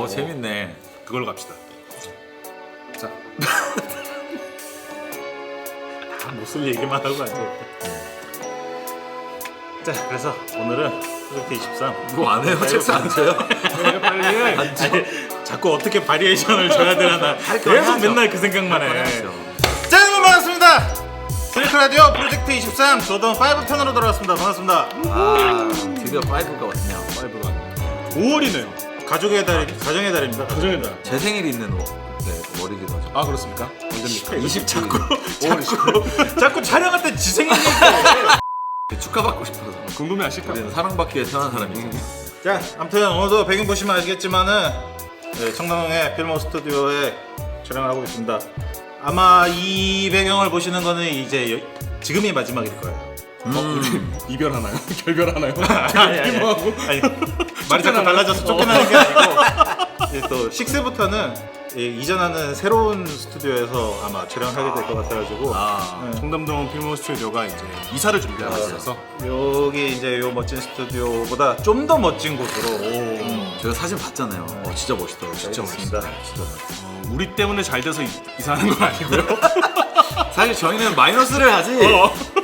재밌네. 그걸로 갑시다. 자, 못쓸 얘기만 하고 앉아있다. 자, 그래서 오늘은 프로젝트 23 이거 안 해요? 책상 안 쳐요? 빨리 해. 안 쳐? 자꾸 어떻게 바리에이션을 줘야 되나 나 거 계속 해야죠. 맨날 그 생각만 해. 해야죠. 자, 여러분 반갑습니다. 슬리크 라디오 프로젝트 23 조던 5 편으로 돌아왔습니다. 반갑습니다. 아, 드디어 5가 왔네요. 5가 5월이네요. 가족의 달, 가정의 달입니다. 가정의 달. 제 생일이 있는 월이기도 하죠. 아 그렇습니까? 언제입니까? 20 자꾸 자꾸 촬영할 때 지 생일 얘기해. 축하받고 싶어서. 궁금해하실까? 우리는 사랑받기에 태어난 사람이죠. 자, 아무튼 오늘도 배경 보시면 아시겠지만은 청담동의 필모 스튜디오에 촬영을 하고 있습니다. 아마 이 배경을 보시는 거는 이제 지금이 마지막일 거예요. 우리 이별하나요? 결별하나요? 아니, 말이 자꾸 달라져서 쫓겨나는 게 아니고 이제 또 6부터는 이전하는 새로운 스튜디오에서 아마 촬영을 하게 될 것 같아가지고 아, 청담동 필모 스튜디오가 이제 이사를 준비하고 있어서 여기 이제 요 멋진 스튜디오보다 좀 더 멋진 곳으로 제가 사진 봤잖아요. 진짜 멋있더라고요. 진짜 멋있습니다. 멋있습니다. 진짜 멋있어요. 우리 때문에 잘 돼서 이사하는 건 아니고요. 사실 저희는 마이너스를 하지.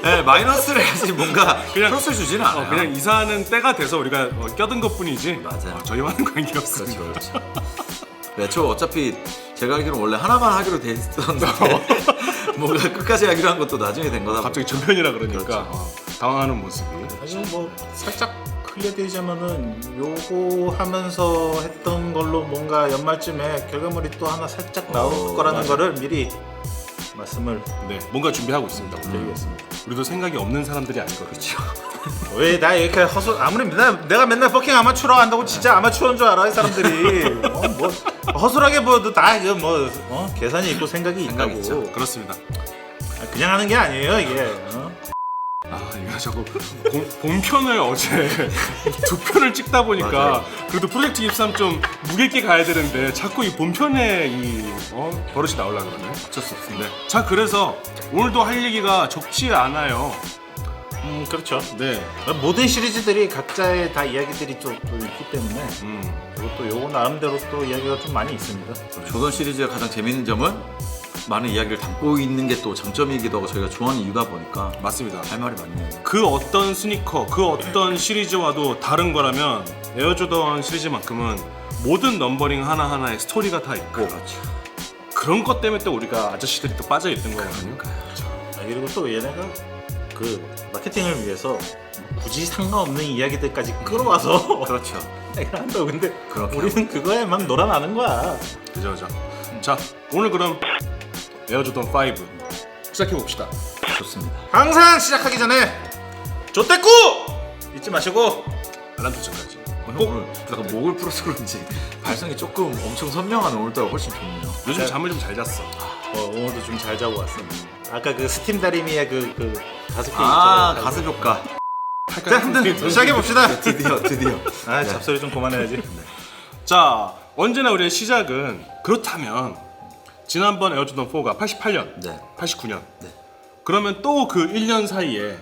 네, 마이너스를 하지 뭔가 그냥- 플러스 주지는 않아요. 그냥 이사하는 때가 돼서 우리가 껴든 것뿐이지. 맞아요. 저희와는 관계없습니다. 그렇죠, 그렇죠. 네, 저 어차피 제가 알기로 원래 하나만 하기로 돼 있었는데 뭔가 끝까지 하기로 한 것도 나중에 된 거다. 갑자기 전편이라 그러니까 그렇죠. 당황하는 모습이. 사실 뭐 살짝 클리어드리자면은 요거 하면서 했던 걸로 뭔가 연말쯤에 결과물이 또 하나 살짝 나올 거라는 맞아요. 거를 미리 말씀을 네, 뭔가 준비하고 있습니다. 드리겠습니다. 우리도 생각이 없는 사람들이 아니거든요. 왜 나 이렇게 허술 아무리 내가 맨날 퍼킹 아마추어 한다고 진짜 아마추어인 줄 알아 이 사람들이 뭐 허술하게 보여도 다 이거 뭐 계산이 있고 생각이 생각이 있다고 있죠. 그렇습니다. 그냥 하는 게 아니에요 이게 아, 이거 자꾸 본편을 어제 두 편을 찍다 보니까 맞아요. 그래도 프로젝트 23 좀 무게 있게 가야 되는데 자꾸 이 본편에 이 버릇이 나오려고 그러네. 어쩔 수 없습니다. 네. 자, 그래서 오늘도 할 얘기가 적지 않아요. 그렇죠. 네. 모든 시리즈들이 각자의 다 이야기들이 좀 있기 때문에 이것도 요거 나름대로 또 이야기가 좀 많이 있습니다. 조던 시리즈의 가장 재밌는 점은 많은 이야기를 담고 있는 게 또 장점이기도 하고 저희가 좋아하는 이유다 보니까 맞습니다. 할 말이 많네요. 그 어떤 스니커, 그 어떤 시리즈와도 다른 거라면 에어조던 시리즈만큼은 모든 넘버링 하나하나에 스토리가 다 있고 그런 것 때문에 또 우리가 아저씨들이 또 빠져있던 거거든요. 그리고 또 얘네가 그 마케팅을 위해서 굳이 상관없는 이야기들까지 끌어와서 그렇죠. 내가 한다고. 근데 그렇게 우리는 그거에 막 놀아나는 거야. 그죠. 자, 오늘 그럼 에어조던 5 시작해봅시다. 좋습니다. 항상 시작하기 전에 조떼꾸 잊지 마시고 알람 설정까지. 오늘 약간 목을 풀어서 그런지 발성이 조금 엄청 선명한 오늘따라 훨씬 좋네요. 요즘 잠을 좀 잘 잤어. 오늘도 좀 잘 자고 왔어. 아까 그 스팀 다리미의 그 5개 아, 있잖아요. 가슴 효과. 자, 아무튼 시작해 봅시다. 드디어. 아, 잡소리 좀 그만해야지. 자, 언제나 우리의 시작은 그렇다면 지난번 에어조던 4가 88년, 네. 89년. 네. 그러면 또 그 1년 사이에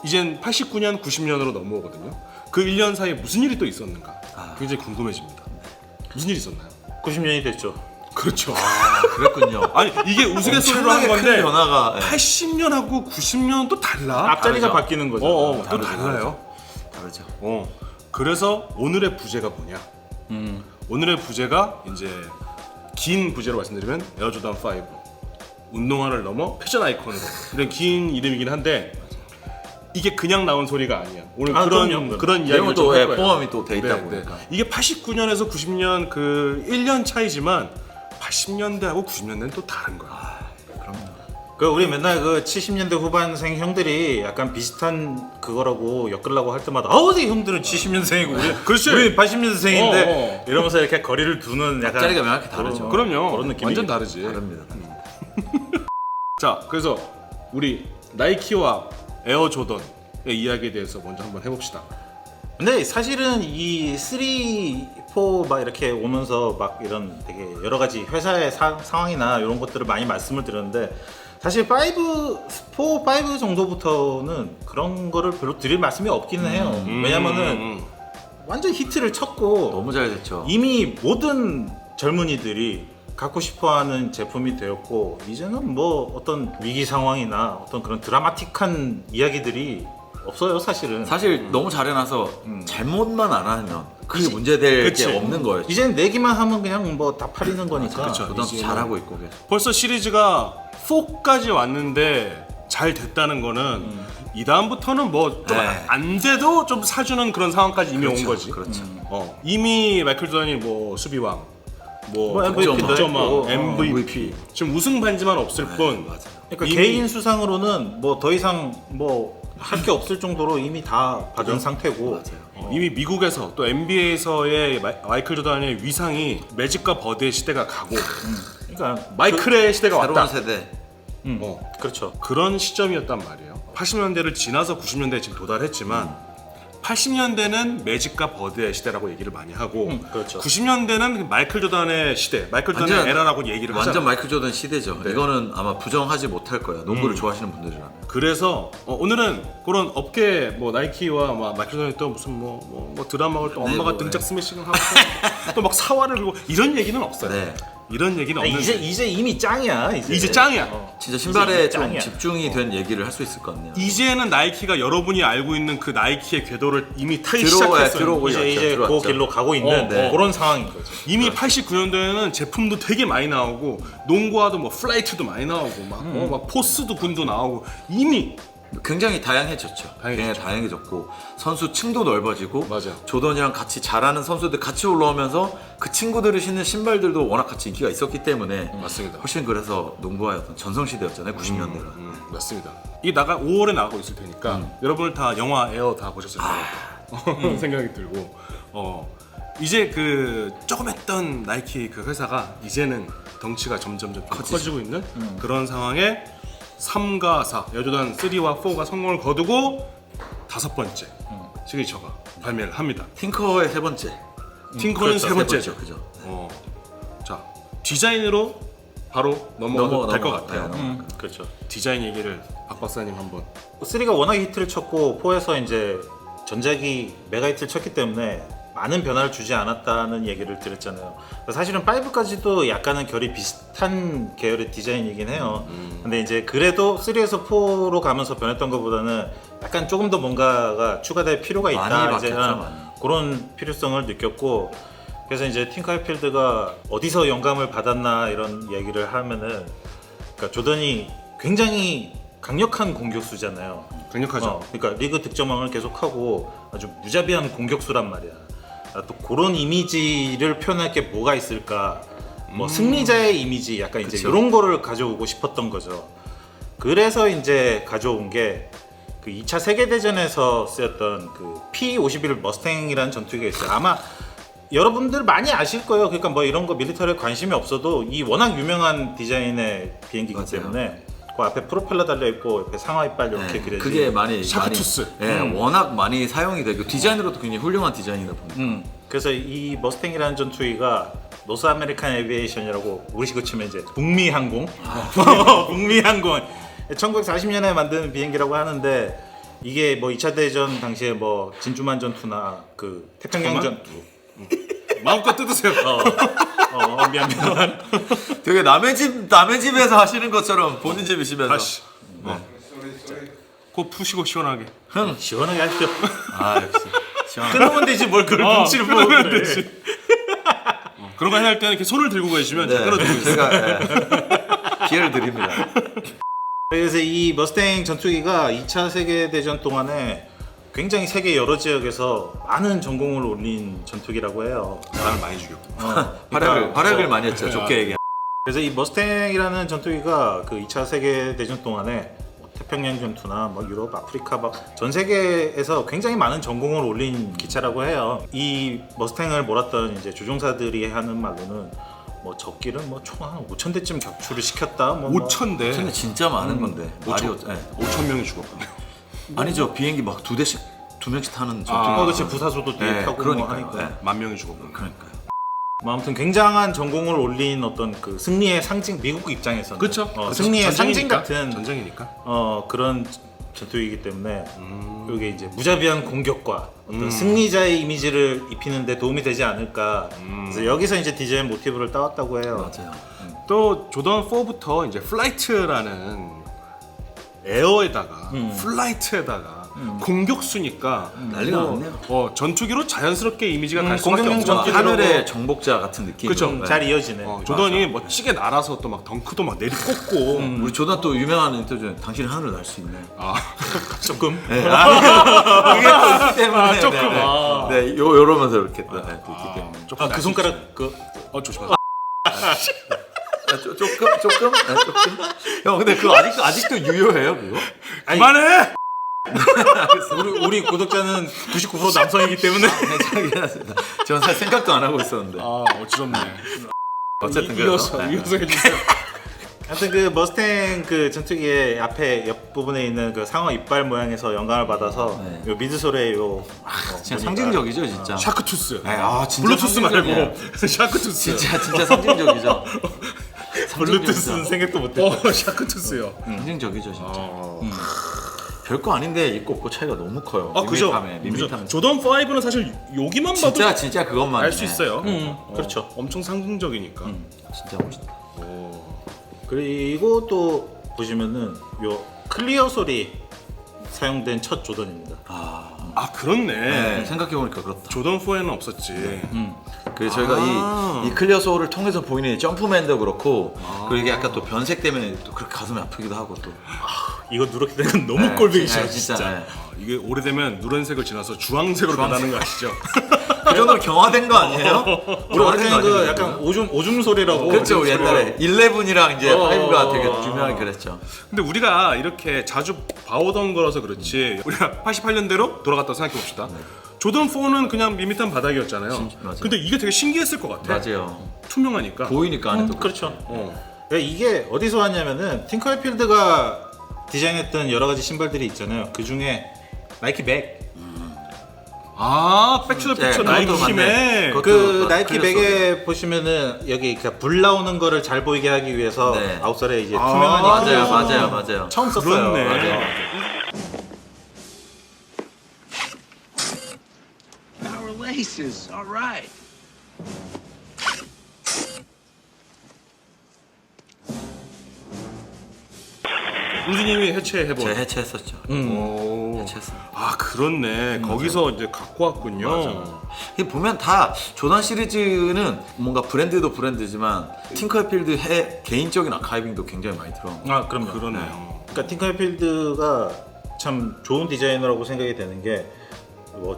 이젠 89년, 90년으로 넘어오거든요. 그 1년 사이에 무슨 일이 또 있었는가? 굉장히 궁금해집니다. 무슨 일이 있었나요? 90년이 됐죠. 그렇죠. 아, 그랬군요. 아니, 이게 우스갯소리로 한 엄청나게 건데 큰 변화가. 네. 80년하고 90년은 또 달라. 앞자리가 다르죠. 바뀌는 거죠. 또 다르죠, 달라요. 다르죠. 그래서 오늘의 부제가 뭐냐? 오늘의 부제가 이제 긴 부제로 말씀드리면 에어조던 5 운동화를 넘어 패션 아이콘으로 이런 긴 이름이긴 한데 이게 그냥 나온 소리가 아니야. 오늘 그럼요. 그런 이야기를 내용은 좀 또 할 거예요. 포함이 또 돼 있다 네, 보니까. 네. 이게 89년에서 90년 그 1년 차이지만 80년대하고 90년대는 또 다른 거야. 그럼요. 그 우리 맨날 그 70년대 후반생 형들이 약간 비슷한 그거라고 엮으려고 할 때마다 어디 형들은 70년생이고 그렇지. 우리 80년생인데 어. 이러면서 이렇게 거리를 두는 약간 앞자리가 명확히 다르죠. 그럼요. 그런 느낌이 완전 다르지. 다릅니다. 자, 그래서 우리 나이키와 에어조던의 이야기에 대해서 먼저 한번 해봅시다. 근데 사실은 이 3, 4 막 이렇게 오면서 막 이런 되게 여러 가지 회사의 상황이나 이런 것들을 많이 말씀을 드렸는데 사실 4, 5 정도부터는 그런 거를 별로 드릴 말씀이 없기는 해요. 왜냐면은 완전 히트를 쳤고 너무 잘 됐죠. 이미 모든 젊은이들이 갖고 싶어하는 제품이 되었고 이제는 뭐 어떤 위기 상황이나 어떤 그런 드라마틱한 이야기들이 없어요 사실은. 사실 너무 잘 해놔서 잘못만 안 하면 그게 문제될 그치. 게 없는 거예요. 이제는 내기만 하면 그냥 뭐 다 팔리는 거니까. 그쵸. 고등학교 이제는- 잘하고 있고 계속. 벌써 시리즈가 4까지 왔는데 잘 됐다는 거는 이 다음부터는 뭐 좀 네. 안 돼도 좀 사주는 그런 상황까지 이미 온 거지. 그렇죠. 이미 마이클 조던이 뭐 수비왕, 뭐 뭐 MVP도 득점왕, 했고, MVP. 지금 우승 반지만 없을 뿐. 맞아요. 그러니까 이미- 개인 수상으로는 뭐 더 이상 뭐 할 게 없을 정도로 이미 다 받은 상태고. 맞아요. 이미 미국에서 또 NBA에서의 마이클 조던의 위상이 매직과 버드의 시대가 가고 그러니까 마이클의 시대가 새로운 왔다. 세대. 그렇죠. 그런 시점이었단 말이에요. 80년대를 지나서 90년대에 지금 도달했지만 80년대는 매직과 버드의 시대라고 얘기를 많이 하고 그렇죠. 90년대는 마이클 조던의 시대, 마이클 조던의 완전- 에라라고 얘기를 완전 하잖아요. 마이클 조던 시대죠. 이거는 아마 부정하지 못할 거예요. 농구를 좋아하시는 분들이라면. 그래서 오늘은 그런 업계 뭐 나이키와 막 마이클 조던이 또 무슨 뭐 드라마를 또 네, 엄마가 뭐, 등짝 스매싱을 하고 또 막 사활을 그리고 이런 얘기는 없어요. 네. 이런 얘기는 아니, 없는데 이제 이미 짱이야. 이제 짱이야. 진짜 신발에 이제 좀 짱이야. 집중이 된 얘기를 할 수 있을 것 같네요. 이제는 나이키가 여러분이 알고 있는 그 나이키의 궤도를 이미 타기 들어와야 시작했어요. 들어오고 이제 그 들어왔죠. 길로 가고 있는 네. 그런 상황인 거죠. 이미 89년도에는 제품도 되게 많이 나오고 농구화도 뭐 플라이트도 많이 나오고 막 포스도 군도 나오고 이미 굉장히 다양해졌죠. 굉장히 다양해졌고 선수층도 넓어지고 맞아. 조던이랑 같이 잘하는 선수들 같이 올라오면서 그 친구들이 신는 신발들도 워낙 같이 인기가 있었기 때문에 맞습니다. 훨씬 그래서 농구화의 어떤 전성시대였잖아요. 90년대가. 맞습니다. 이 5월에 나가고 있을 테니까 여러분들 다 영화 에어 다 보셨을 거예요. 생각이 들고 이제 그 조금 했던 나이키 그 회사가 이제는 덩치가 점점 커지고 있는 그런 상황에 3과 4, 여조던 3와 4가 성공을 거두고 5번째 시그니처가 발매를 합니다. 팅커의 세 번째. 팅커는 그렇죠, 세 번째죠. 그죠. 자, 디자인으로 바로 넘어가도 될 것 같아요. 그렇죠. 디자인 얘기를 박 박사님 한번. 3가 워낙 히트를 쳤고 4에서 이제 전작이 메가 히트를 쳤기 때문에 많은 변화를 주지 않았다는 얘기를 드렸잖아요. 사실은 5까지도 약간은 결이 비슷한 계열의 디자인이긴 해요. 근데 이제 그래도 3에서 4로 가면서 변했던 것보다는 약간 조금 더 뭔가가 추가될 필요가 있다. 많이 이제 바뀌었죠, 많이. 그런 필요성을 느꼈고 그래서 이제 팅커필드가 어디서 영감을 받았나 이런 얘기를 하면은 그러니까 조던이 굉장히 강력한 공격수잖아요. 강력하죠. 그러니까 리그 득점왕을 계속하고 아주 무자비한 공격수란 말이야. 또 그런 이미지를 표현할 게 뭐가 있을까? 뭐 승리자의 이미지 약간 이제 그쵸. 이런 거를 가져오고 싶었던 거죠. 그래서 이제 가져온 게 그 2차 세계대전에서 쓰였던 그 P-51 머스탱이라는 전투기가 있어요. 아마 여러분들 많이 아실 거예요. 그러니까 뭐 이런 거 밀리터리에 관심이 없어도 이 워낙 유명한 디자인의 비행기이기 맞아요. 때문에 그 앞에 프로펠러 달려 있고 옆에 상하 이빨 이렇게 네, 그려진. 그게 많이 샤크투스. 워낙 많이 사용이 되고 디자인으로도 굉장히 훌륭한 디자인이다 보니까. 그래서 이 머스탱이라는 전투기가 노스 아메리칸 에비에이션이라고 우리식으로 치면 이제 북미 항공, 북미 항공. 1940년에 만든 비행기라고 하는데 이게 뭐 2차 대전 당시에 뭐 진주만 전투나 그 태평양 잠깐만. 전투. 마음껏 뜯으세요. 미안. 되게 남의 집에서 하시는 것처럼 본인 집이시면서. 다시. 코 푸시고 시원하게. 시원하게 하십시오. 아 역시. 시원하다. 끊으면 되지 뭘 그걸 눈치를 보고 끊으면 그래. 되지. 그런 거 할 때는 이렇게 손을 들고 계시면 제가 끌어들고 있어요. 제가 기회를 드립니다. 그래서 이 머스탱 전투기가 2차 세계대전 동안에 굉장히 세계 여러 지역에서 많은 전공을 올린 전투기라고 해요. 사람을 많이 죽였고. 활약을 많이 했죠. 좋게 얘기. 그래서 이 머스탱이라는 전투기가 그 2차 세계대전 동안에 뭐 태평양 전투나 뭐 유럽, 아프리카 막 전 세계에서 굉장히 많은 전공을 올린 기차라고 해요. 이 머스탱을 몰았던 이제 조종사들이 하는 말로는 뭐 적기를 뭐 총 한 5,000대쯤 격추를 시켰다. 뭐 5,000대. 근데 진짜 많은 건데. 말이 5,000명이 죽었군요. 아니죠. 비행기 막 두 명씩 타는 전투기. 그렇지 부사수도 뒤에 네, 타고 그러니까요. 뭐 하니까. 네. 10,000명이 죽었군요. 그러니까요. 뭐 아무튼 굉장한 전공을 올린 어떤 그 승리의 상징 미국 입장에서는 그렇죠. 승리의 상징 전쟁이니까. 같은 전쟁이니까. 그런 전투기이기 때문에 이게 이제 무자비한 공격과 어떤 승리자의 이미지를 입히는데 도움이 되지 않을까. 그래서 여기서 이제 디자인 모티브를 따왔다고 해요. 맞아요. 또 조던 4부터 이제 플라이트라는 에어에다가 플라이트에다가 공격수니까 난리가 났네요. 전투기로 자연스럽게 이미지가 갈 수밖에 공격용 없죠. 전투기. 하늘의 정복자 같은 느낌. 그쵸. 잘 이어지네. 조던이 멋지게 날아서 또 막 덩크도 막 내리꽂고 우리 조던 또 유명한 인터뷰 중에 당신이 하늘을 날 수 있네. 조금. 네. 그게 또 있기 때문에. 조금. 네, 네. 아. 네, 요러면서 이렇게 또, 네, 또 있기 때문에. 조금 그 손가락 그 조심하세요. 조금? 네, 조금? 형, 근데 그거 아직도 유효해요, 그거? 그만해! 우리 구독자는 99% 남성이기 때문에 괜찮습니다. 저는 사실 생각도 안 하고 있었는데. 어지럽네. 어쨌든 이어서 그래서. 네. 이어서 해주세요. 하여튼 그 머스탱 그 전투기의 앞에 옆 부분에 있는 그 상어 이빨 모양에서 영감을 받아서 네. 요 미드솔의 요 진짜 상징적이죠, 진짜. 샤크투스. 네, 진짜 블루투스 말고 상징적이에요. 샤크투스. 진짜 상징적이죠. 블루투스는 생각도 못했다. 샤크투스요. 상징적이죠, 진짜. 별거 아닌데 있고 없고 차이가 너무 커요. 그죠. 밋밋함에. 조던 5는 사실 여기만 봐도 진짜 그것만 알 수 있어요. 그렇죠. 엄청 상징적이니까. 진짜 멋있다. 그리고 또 보시면은 요 클리어 소리 사용된 첫 조던입니다. 그렇네. 네, 생각해보니까 그렇다. 조던 4에는 없었지. 그래서 저희가 이 클리어 소울을 통해서 보이는 이 점프맨도 그렇고 그리고 이게 약간 또 변색 때문에 또 그렇게 가슴이 아프기도 하고 또 이거 누렇게 되는 건 너무 네, 꼴보기 네, 싫어 진짜. 진짜. 네. 이게 오래되면 누런색을 지나서 주황색으로 변하는 거 아시죠? 그 정도로 경화된 거 아니에요? 우리 원래는 그 약간 오줌 소리라고. 그렇죠, 우리 옛날에 11이랑 이제 5가 되게 유명하게 그랬죠. 근데 우리가 이렇게 자주 봐오던 거라서 그렇지 우리가 88년대로 돌아갔다 생각해 봅시다. 조던 4는 그냥 밋밋한 바닥이었잖아요. 맞아요. 근데 이게 되게 신기했을 것 같아. 맞아요. 투명하니까. 보이니까 안에 또 그렇죠. 어. 그러니까 이게 어디서 왔냐면은 팅커필드가 디자인했던 여러 가지 신발들이 있잖아요. 그 중에 나이키 백. 백투더 네, 피처 그것도 나이키 맞네. 맥. 그것도 그 나이키 클리어 백에 보시면은 여기 그러니까 불 나오는 거를 잘 보이게 하기 위해서 네. 아웃설에 이제 투명한 맞아요, 맞아요. 처음 썼어요. 그렇네. 맞아요. Our laces, all right. 우주님이 해체해본. 제가 해체했었죠. 오. 해체했어요. 그렇네. 거기서 이제 갖고 왔군요. 이게 보면 다 조던 시리즈는 뭔가 브랜드도 브랜드지만 팅커필드 개인적인 아카이빙도 굉장히 많이 들어. 그럼요. 그러네요. 그러니까 팅커필드가 참 좋은 디자이너라고 생각이 되는 게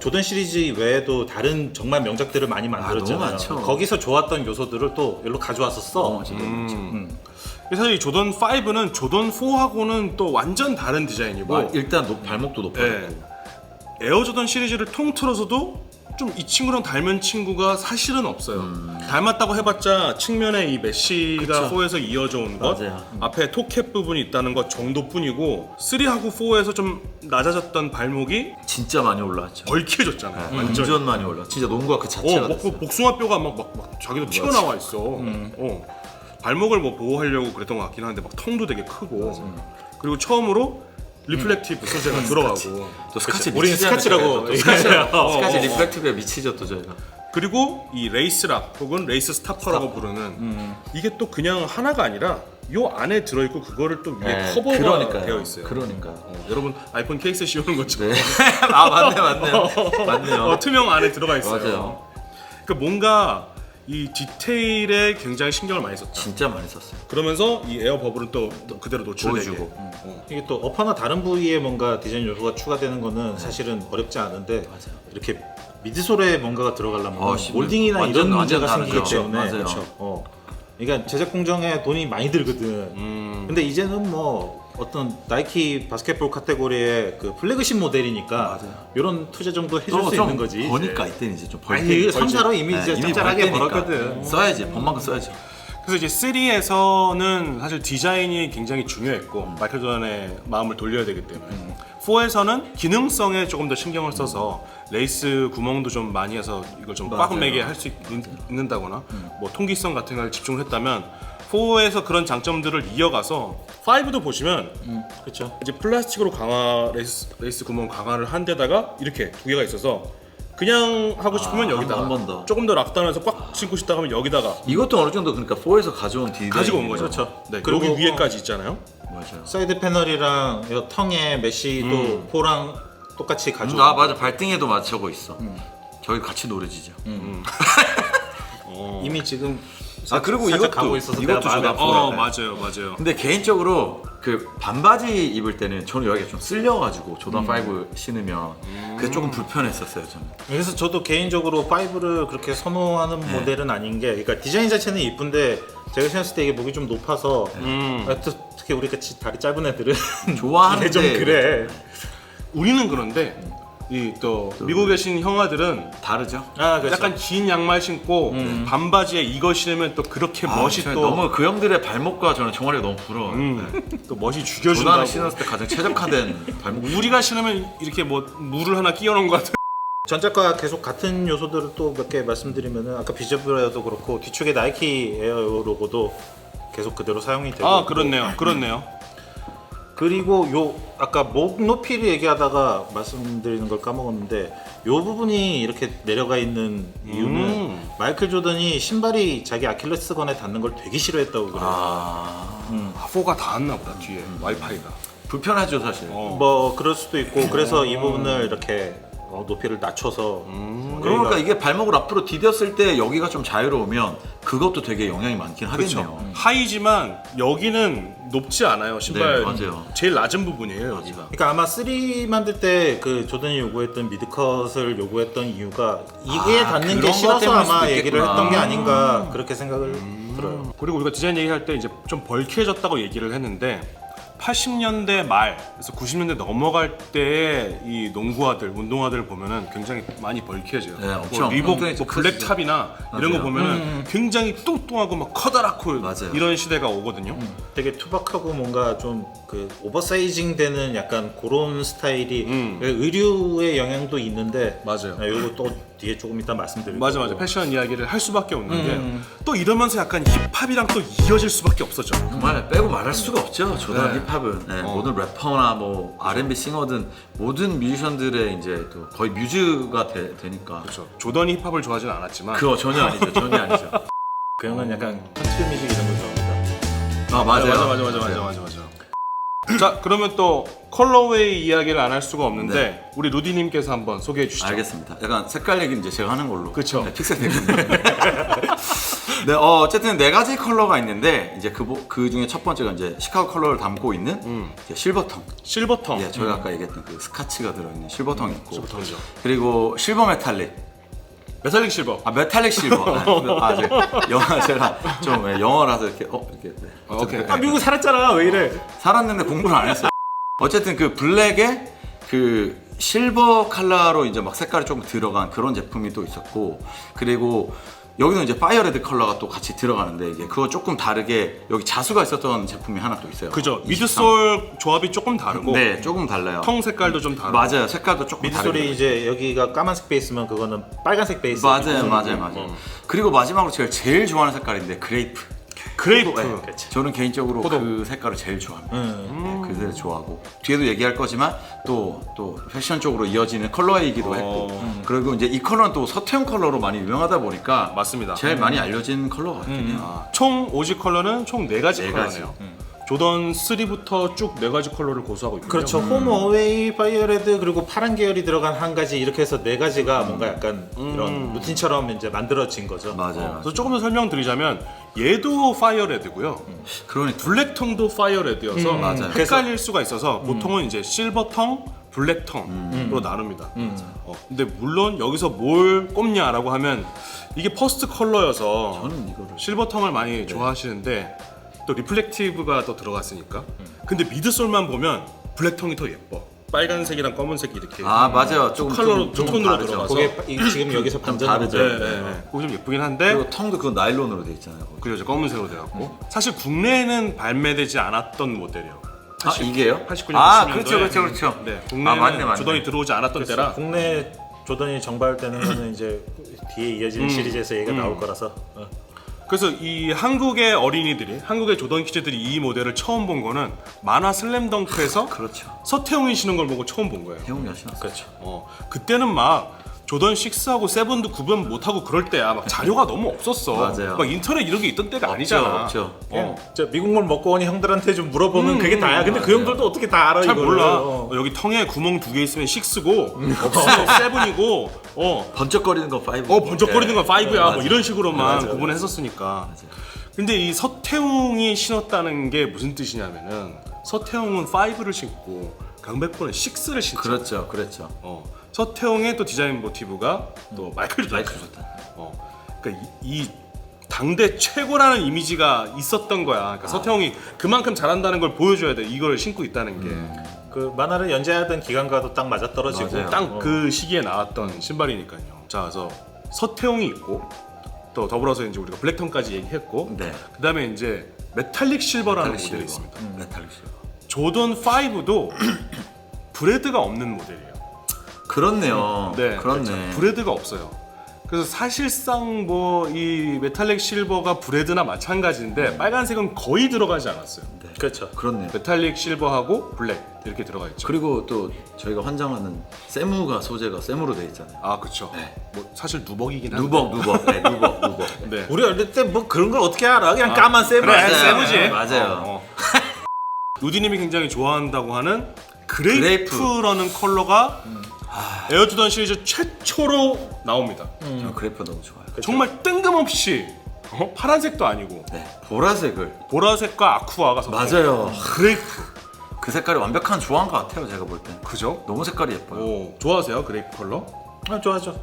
조던 시리즈 외에도 다른 정말 명작들을 많이 만들었잖아요. 너무 많죠. 거기서 좋았던 요소들을 또 여기로 가져왔었어. 사실 이 조던 5는 조던 4하고는 또 완전 다른 디자인이고 일단 발목도 높아요. 네. 에어 조던 시리즈를 통틀어서도 좀 이 친구랑 닮은 친구가 사실은 없어요. 닮았다고 해봤자 측면에 이 메쉬가 4에서 이어져 온 것, 맞아요. 앞에 토캡 부분이 있다는 것 정도뿐이고 3하고 4에서 좀 낮아졌던 발목이 진짜 많이 올라왔죠. 벌쾌해졌잖아요. 완전 많이 올라. 진짜 농구가 그 자체가 됐어요. 복숭아뼈가 막 자기도 튀어나와 있어. 발목을 뭐 보호하려고 그랬던 것 같긴 한데 막 통도 되게 크고 그리고 처음으로 리플렉티브 소재가 들어가고 또 스카치 우리는 스카치라고 스카치 리플렉티브에 미치죠 또 저희가. 그리고 이 레이스락 혹은 레이스 스타퍼라고 부르는 이게 또 그냥 하나가 아니라 요 안에 들어있고 그거를 또 위에 커버가 그러니까요. 되어 있어요. 그러니까. 여러분 아이폰 케이스 씌우는 것처럼 네. 맞네요. 투명 안에 들어가 있어요. 맞아요. 그러니까 뭔가 이 디테일에 굉장히 신경을 많이 썼다. 진짜 많이 썼어요. 그러면서 이 에어 버블은 또 그대로 노출되게. 보여주고. 이게 또 어퍼나 다른 부위에 뭔가 디자인 요소가 추가되는 거는 사실은 어렵지 않은데 이렇게 미드솔에 뭔가가 들어가려면 몰딩이나 완전, 이런 완전 문제가 생기기 다르죠. 때문에 맞아요. 그렇죠. 그러니까 제작 공정에 돈이 많이 들거든. 근데 이제는 뭐 어떤 나이키 바스켓볼 카테고리의 그 플래그십 모델이니까 이런 투자 정도 해줄 수 있는 거지. 버니까 이때는 이제 좀 아니 3, 4로 이미 이제 짭짤하게 벌 때니까. 벌었거든. 써야지. 번만큼 써야죠. 그래서 이제 3에서는 사실 디자인이 굉장히 중요했고 마이클 조던의 마음을 돌려야 되기 때문에 4에서는 기능성에 조금 더 신경을 써서 레이스 구멍도 좀 많이 해서 이걸 좀 꽉 매게 할 수 있는다거나 뭐 통기성 같은 걸 집중을 했다면 4에서 그런 장점들을 이어가서 5도 보시면 그렇죠. 이제 플라스틱으로 강화 레이스 구멍 강화를 한 데다가 이렇게 두 개가 있어서 그냥 하고 싶으면 여기다가 한번 더. 조금 더 락다운해서 꽉 신고 싶다 하면 여기다가 이것도 어느 정도 그러니까 4에서 가져온 디자인 가지고 온 거죠. 그렇죠. 네, 그리고 여기 위에까지 있잖아요. 맞아요. 사이드 패널이랑 이 텅에 메쉬도 4랑 똑같이 가지고. 아 맞아, 발등에도 맞추고 있어. 저희 같이 노래지죠. 이미 지금 아 그리고 살짝 이것도 가고 있어서 이것도 내가 마음이 좀 아프더라고요. 맞아요. 근데 개인적으로 그 반바지 입을 때는 저는 여기가 좀 쓸려가지고 조던 5 신으면 그게 조금 불편했었어요 저는. 그래서 저도 개인적으로 5를 그렇게 선호하는 모델은 아닌 게, 그러니까 디자인 자체는 이쁜데 제가 신었을 때 이게 목이 좀 높아서 특히 우리 같이 다리 짧은 애들은 좋아하는데 이게 좀 그래. 우리는 그런데 이 또 미국에 계신 형아들은 다르죠. 아, 그렇죠. 약간 긴 양말 신고 반바지에 이거 신으면 또 그렇게 멋이 저는 또 너무 그 형들의 발목과 저는 종아리가 너무 부러워요. 또 멋이 조단을 죽여준다고. 신었을 때 가장 최적화된 발목. 우리가 신으면 이렇게 뭐 물을 하나 끼워놓은 것 같은. 전작과 계속 같은 요소들을 또 몇 개 말씀드리면은, 아까 비저브레어도 그렇고 뒤쪽에 나이키 에어 로고도 계속 그대로 사용이 되고. 아 그렇네요. 그리고 요 아까 목 높이를 얘기하다가 말씀드리는 걸 까먹었는데, 요 부분이 이렇게 내려가 있는 이유는 마이클 조던이 신발이 자기 아킬레스건에 닿는 걸 되게 싫어했다고 그래요. 4가 닿았나 보다 뒤에 와이파이가. 불편하죠 사실. 뭐 그럴 수도 있고, 그래서 이 부분을 이렇게 높이를 낮춰서 그러니까 이게 발목을 앞으로 디뎠을 때 여기가 좀 자유로우면 그것도 되게 영향이 많긴 하겠네요. 그렇죠. 하이지만 여기는 높지 않아요. 신발 네, 맞아요. 제일 낮은 부분이에요 여기가. 그러니까 아마 3 만들 때 그 조던이 요구했던 미드컷을 요구했던 이유가 이게 닿는 그런 게 것 싫어서 때문일 수도 아마 얘기를 있겠구나. 했던 게 아닌가 그렇게 생각을 들어요. 그리고 우리가 디자인 얘기할 때 이제 좀 벌크해졌다고 얘기를 했는데 80년대 말에서 90년대 넘어갈 때의 이 농구화들, 운동화들 보면은 굉장히 많이 벌크해져요. 네, 엄청 뭐 리복, 엉덩이 뭐 좀 블랙탑이나 이런 거 맞아요. 보면은 굉장히 뚱뚱하고 막 커다랗고 맞아요. 이런 시대가 오거든요. 되게 투박하고 뭔가 좀 그 오버사이징 되는 약간 그런 스타일이 의류의 영향도 있는데, 맞아요. 이거 또 뒤에 조금 이따 말씀드릴 맞아. 거고. 패션 이야기를 할 수밖에 없는 게 또 이러면서 약간 힙합이랑 또 이어질 수밖에 없었죠. 정말 빼고 말할 수가 없죠. 조던 네. 힙합은 모든 래퍼나 뭐 R&B 싱어든 모든 뮤지션들의 이제 또 거의 뮤즈가 되니까. 그렇죠. 조던이 힙합을 좋아하지는 않았지만 그거 전혀 아니죠. 전혀 아니죠. 그 형은 약간 컨트리 뮤직 이런 거 좋아합니다. 아 맞아요. 맞아. 자, 그러면 또 컬러웨이 이야기를 안 할 수가 없는데 네. 우리 루디님께서 한번 소개해 주시죠. 알겠습니다. 약간 색깔 얘기는 이제 제가 하는 걸로. 그쵸. 네, 픽셀 되겠네요. 네, 어쨌든 네 가지 컬러가 있는데 이제 그 중에 첫 번째가 이제 시카고 컬러를 담고 있는 이제 실버턴. 실버턴. 예, 저희가 아까 얘기했던 그 스카치가 들어있는 실버턴이 있고. 실버턴이죠. 그리고 실버 메탈릭. 메탈릭 실버. 아 메탈릭 실버. 아 제가 좀 영어라서 이렇게 이렇게. 네. 오케이. 아, 미국 살았잖아. 왜 이래? 살았는데 공부를 안 했어요. 어쨌든 그 블랙에 그 실버 컬러로 이제 막 색깔이 조금 들어간 그런 제품이 또 있었고, 그리고 여기는 이제 파이어레드 컬러가 또 같이 들어가는데 이게 그거 조금 다르게 여기 자수가 있었던 제품이 하나 또 있어요. 그죠. 23. 미드솔 조합이 조금 다르고 네, 조금 달라요. 통 색깔도 좀 다르고. 맞아요. 색깔도 조금 미드솔이 다르게. 이제 여기가 까만색 베이스면 그거는 빨간색 베이스. 맞아요. 그리고 마지막으로 제가 제일 좋아하는 색깔인데 그레이프. 그레이프. 네, 저는 개인적으로 그 색깔을 제일 좋아합니다. 네, 그 색을 좋아하고 뒤에도 얘기할 거지만 또 패션 쪽으로 이어지는 컬러이기도 했고, 그리고 이제 이 컬러는 또 서태웅 컬러로 많이 유명하다 보니까 맞습니다. 제일 많이 알려진 컬러 같긴 해요. 총 오지 컬러는 총 4가지 네 컬러네요. 조던 3부터 쭉 4가지 컬러를 고수하고 있고요. 그렇죠. 홈 어웨이 파이어레드 그리고 파란 계열이 들어간 한 가지, 이렇게 해서 네 가지가 뭔가 약간 이런 루틴처럼 이제 만들어진 거죠. 맞아요. 그래서 조금 더 설명드리자면 얘도 파이어레드고요. 그러니까 블랙텅도 파이어레드여서 맞아요. 헷갈릴 수가 있어서 보통은 이제 실버텅, 블랙텅으로 나눕니다. 근데 물론 여기서 뭘 꼽냐라고 하면 이게 퍼스트 컬러여서 저는 이거를 실버텅을 많이 좋아하시는데 또 리플렉티브가 또 들어갔으니까. 근데 미드솔만 보면 블랙텅이 더 예뻐. 빨간색이랑 검은색이 이렇게 맞아요. 두 컬러로 두 톤으로 다르죠. 들어가서 그게 지금 여기서 반전으로 다르죠. 그거 좀 예쁘긴 한데 그리고 텅도 그 나일론으로 돼 있잖아요. 거기. 그죠, 검은색으로 돼갖고 사실 국내에는 발매되지 않았던 모델이에요. 이게요? 89년, 아 90년도에. 그렇죠. 네, 국내는 맞네. 조던이 들어오지 않았던 때라. 국내 조던이 정발되는 거는 이제 뒤에 이어지는 시리즈에서 얘기가 나올 거라서. 그래서 이 한국의 어린이들이, 한국의 조던 키즈들이 이 모델을 처음 본 거는 만화 슬램덩크에서 그렇죠. 서태웅이 신은 걸 보고 처음 본 거예요. 태웅이 신었어. 그렇죠. 그때는 막 조던 6하고 7도 구분 못하고 그럴 때야. 막 자료가 너무 없었어. 맞아요. 막 인터넷 이런 게 있던 때가 아니잖아. 없죠. 저 미국물 먹고 오니 형들한테 좀 물어보면 그게 다야. 근데 그 맞아요. 형들도 어떻게 다 알아 잘 이거를. 몰라. 여기 텅에 구멍 2개 있으면 6고 없으면 7이고 번쩍거리는 거 5. 번쩍거리는 건 5야. 뭐 맞아. 이런 식으로만 맞아, 구분했었으니까. 근데 이 서태웅이 신었다는 게 무슨 뜻이냐면은 서태웅은 5를 신고 강백호는 6를 신죠. 그렇죠, 그렇죠. 서태웅의 또 디자인 모티브가 또 마이클 조던. 마이클 조던. 그러니까 이 당대 최고라는 이미지가 있었던 거야. 그러니까 서태웅이 그만큼 잘한다는 걸 보여줘야 돼. 이걸 신고 있다는 게. 그 만화를 연재하던 기간과도 딱 맞아 떨어지고. 맞아요. 딱 그 시기에 나왔던 신발이니까요. 자, 그래서 서태웅이 있고 또 더불어서 이제 우리가 블랙턴까지 얘기했고, 네. 그다음에 이제 메탈릭 실버라는 메탈릭 모델이 실버. 있습니다. 메탈릭 실버. 조던 5도 브레드가 없는 모델이에요. 그렇네요. 네, 그렇네. 그렇죠. 브레드가 없어요. 그래서 사실상 뭐 이 메탈릭 실버가 브레드나 마찬가지인데 빨간색은 거의 들어가지 않았어요. 네. 그렇죠. 그렇네요. 메탈릭 실버하고 블랙 이렇게 들어가 있죠. 그리고 또 저희가 환장하는 세무가 소재가 세무로 돼 있잖아요. 아, 그렇죠. 네. 뭐 사실 누벅이긴 한데. 누벅. 네, 누벅. 네. 우리 어릴 때 뭐 그런 걸 어떻게 알아? 그냥 까만 세부. 그래, 맞아요. 세무지. 네, 맞아요. 누디님이 굉장히 좋아한다고 하는 그레이프. 그레이프라는 컬러가 에어조던 시리즈 최초로 나옵니다. 저 그래프 너무 좋아요. 정말 뜬금없이 파란색도 아니고 네. 보라색을. 보라색과 아쿠아가 섞여. 맞아요. 그레이프. 그 색깔이 완벽한 조화인 것 같아요. 제가 볼 땐. 그죠? 너무 색깔이 예뻐요. 오, 좋아하세요 그레이프 컬러? 좋아하죠.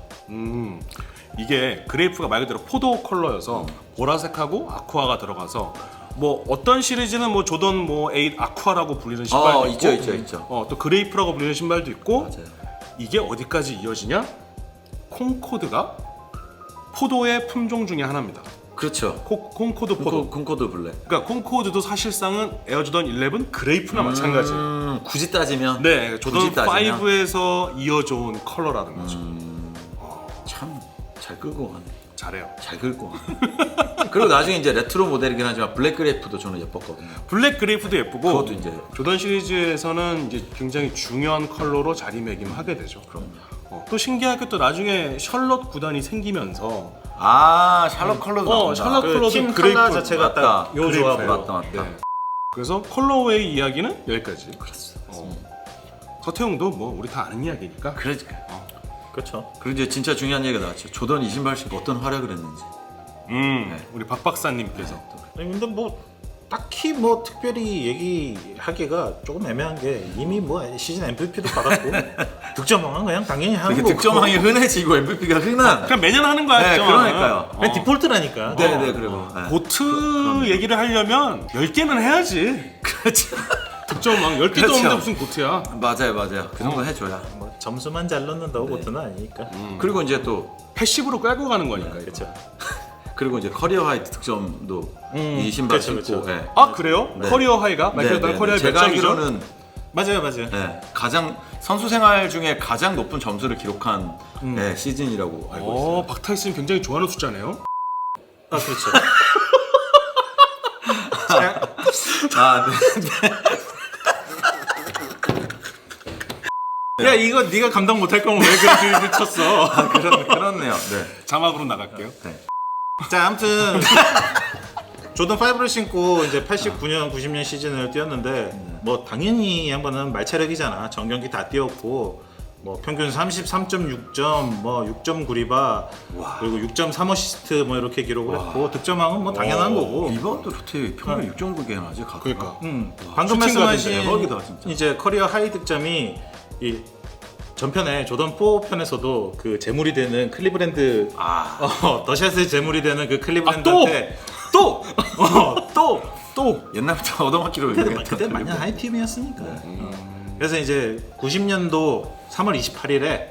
이게 그레이프가 말 그대로 포도 컬러여서 보라색하고 아쿠아가 들어가서 뭐 어떤 시리즈는 뭐 조던 뭐 8 아쿠아라고 불리는 신발도 있고 있죠. 또 그레이프라고 불리는 신발도 있고 맞아요. 이게 어디까지 이어지냐? 콩코드가 포도의 품종 중에 하나입니다. 그렇죠. 콩코드 포도. 콩코드 블랙. 그러니까 콩코드도 사실상은 에어조던 11 그레이프나 마찬가지예요. 굳이 따지면. 네, 조던 굳이 따지면 5에서 이어져온 컬러라는 거죠. 참 잘 끌고 가네. 잘해요. 잘 끌고 가네. 그리고 나중에 이제 레트로 모델이긴 하지만 블랙 그레이프도 저는 예뻤거든요. 블랙 그레이프도 예쁘고 그것도 이제 조던 시리즈에서는 이제 굉장히 중요한 컬러로 자리매김하게 되죠. 그럼요. 또 신기하게 또 나중에 샬럿 구단이 생기면서 샬럿 컬러도 나온다. 샬럿 컬러도 팀 그레이프 컬러 자체가 맞다. 딱 요 조합. 맞다. 네. 그래서 컬러웨이 이야기는 여기까지. 서태웅도 뭐 우리 다 아는 이야기니까. 그러니까요. 그렇죠. 그리고 이제 진짜 중요한 얘기가 나왔죠. 조던 이 신발 신고 어떤 활약을 했는지. 우리 박 박사님께서 아니, 근데 뭐 딱히 뭐 특별히 얘기하기가 조금 애매한 게 이미 뭐 시즌 MVP도 받았고 득점왕은 그냥 당연히 하는 이게 거고. 득점왕이 흔해지고 MVP가 흔한. 그냥 매년 하는 거야. 네, 득점왕은. 그러니까요. 그냥 디폴트라니까. 네, 그리고. 네. 고트 얘기를 하려면 10개는 해야지. 그렇죠. 득점왕 10개도 그렇죠. 없는데 무슨 고트야. 맞아요. 그 정도 해줘야. 뭐 점수만 잘 넣는다고 고트는 아니니까. 그리고 이제 또 패시브로 끌고 가는 거니까. 이거. 그렇죠. 그리고 이제 커리어 하이 득점도 이 신발 그렇죠, 신고. 그렇죠. 네. 아, 그래요? 네. 커리어 하이가? 네, 마이클 조던 커리어 몇 제가 점이죠? 알기로는 맞아요. 네, 가장 선수 생활 중에 가장 높은 점수를 기록한 네, 시즌이라고 알고 있어요. 박타이슨이 굉장히 좋아하는 숫자네요. 아 그렇죠. 네. 야 이거 네가 감당 못할 거면 왜 그렇게 쳤어? 그렇네요. 네. 자막으로 나갈게요. 자 아무튼 조던 5를 신고 이제 89년 90년 시즌을 뛰었는데 뭐 당연히 이 양반은 말차력이잖아. 전경기 다 뛰었고 뭐 평균 33.6점, 뭐 6.9 리바, 그리고 6.3 어시스트 뭐 이렇게 기록을 했고 득점왕은 뭐 당연한 거고. 리바운드 로테 평균 6.9개 나지 가끔. 그러니까. 방금 슈팅 말씀하신 가든지 대박이다, 진짜. 이제 커리어 하이 득점이 이 전편에 조던 4 편에서도 그 제물이 되는 클리브랜드 더샷의 제물이 되는 그 클리브랜드한테 또 옛날부터 얻어맞기로 그때 만년 하이 팀이었으니까. 그래서 이제 90년도 3월 28일에